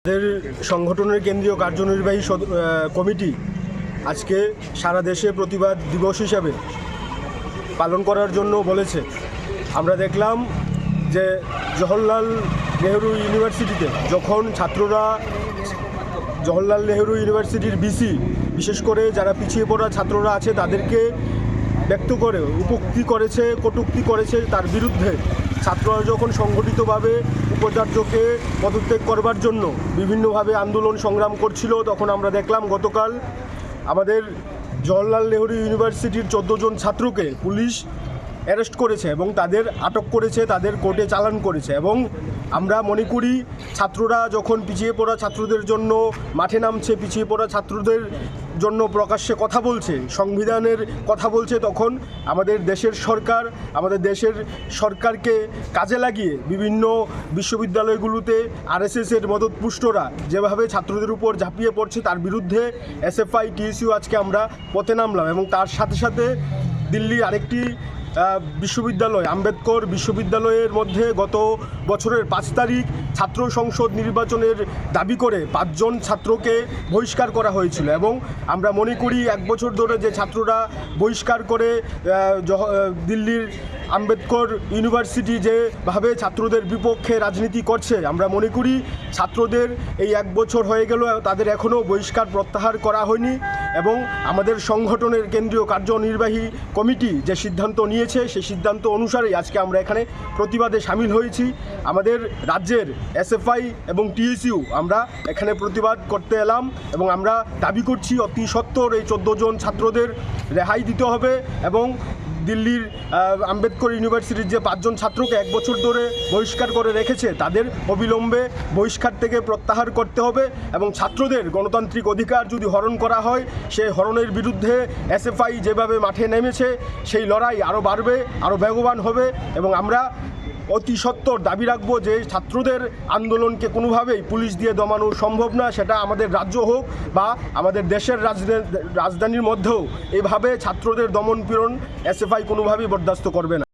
আমাদের সংগঠনের কেন্দ্রীয় কার্যনির্বাহী কমিটি আজকে সারা দেশে প্রতিবাদ দিবস হিসাবে পালন করার জন্য বলেছে। আমরা দেখলাম যে জওহরলাল নেহরু ইউনিভার্সিটিতে যখন ছাত্ররা জওহরলাল নেহরু ইউনিভার্সিটির ভিসি বিশেষ করে যারা পিছিয়ে পড়া ছাত্ররা আছে তাদেরকে ব্যক্ত করে উপোক্তি করেছে, কটূক্তি করেছে, তার বিরুদ্ধে ছাত্ররা যখন সংগঠিতভাবে উপাচার্যকে পদত্যাগ করবার জন্য বিভিন্নভাবে আন্দোলন সংগ্রাম করছিল, তখন আমরা দেখলাম গতকাল আমাদের জওহরলাল নেহরু ইউনিভার্সিটির 14 জন ছাত্রকে পুলিশ অ্যারেস্ট করেছে এবং তাদের আটক করেছে, তাদের কোর্টে চালান করেছে। এবং আমরা মনে করি ছাত্ররা যখন পিছিয়ে পড়া ছাত্রদের জন্য মাঠে নামছে, পিছিয়ে পড়া ছাত্রদের জন্য প্রকাশ্যে কথা বলছে, সংবিধানের কথা বলছে, তখন আমাদের দেশের সরকারকে কাজে লাগিয়ে বিভিন্ন বিশ্ববিদ্যালয়গুলোতে আরএসএসের মদতপুষ্টরা যেভাবে ছাত্রদের উপর ঝাঁপিয়ে পড়ছে তার বিরুদ্ধে এসএফআই টিএসইউ আজকে আমরা পথে নামলাম। এবং তার সাথে সাথে দিল্লির আরেকটি বিশ্ববিদ্যালয় আম্বেদকর বিশ্ববিদ্যালয়ের মধ্যে গত বছরের 5 তারিখ ছাত্র সংসদ নির্বাচনের দাবি করে 5 জন ছাত্রকে বহিষ্কার করা হয়েছিল। এবং আমরা মনে করি 1 বছর ধরে যে ছাত্ররা বহিষ্কার করে দিল্লির আম্বেদকর ইউনিভার্সিটি যেভাবে ছাত্রদের বিপক্ষে রাজনীতি করছে, আমরা মনে করি ছাত্রদের এই 1 বছর হয়ে গেল, তাদের এখনও বহিষ্কার প্রত্যাহার করা হয়নি। এবং আমাদের সংগঠনের কেন্দ্রীয় কার্যনির্বাহী কমিটি যে সিদ্ধান্ত নিয়েছে সেই সিদ্ধান্ত অনুসারেই আজকে আমরা এখানে প্রতিবাদে সামিল হয়েছি। আমাদের রাজ্যের এসএফআই এবং টিএসইউ আমরা এখানে প্রতিবাদ করতে এলাম এবং আমরা দাবি করছি অতি সত্বর এই 14 জন ছাত্রদের রেহাই দিতে হবে এবং দিল্লির আম্বেদকর ইউনিভার্সিটির যে 5 জন ছাত্রকে 1 বছর ধরে বহিষ্কার করে রেখেছে তাদের অবিলম্বে বহিষ্কার থেকে প্রত্যাহার করতে হবে। এবং ছাত্রদের গণতান্ত্রিক অধিকার যদি হরণ করা হয়, সেই হরণের বিরুদ্ধে এসএফআই যেভাবে মাঠে নেমেছে সেই লড়াই আরও বাড়বে, আরও বেগবান হবে। এবং আমরা অতি সত্বর দাবি রাখবো যে ছাত্রদের আন্দোলনকে কোনোভাবেই পুলিশ দিয়ে দমানো সম্ভব না, সেটা আমাদের রাজ্য হোক বা আমাদের দেশের রাজধানীর মধ্যেও এভাবে ছাত্রদের দমন পীড়ন এসএফআই কোনোভাবেই বরদাস্ত করবে না।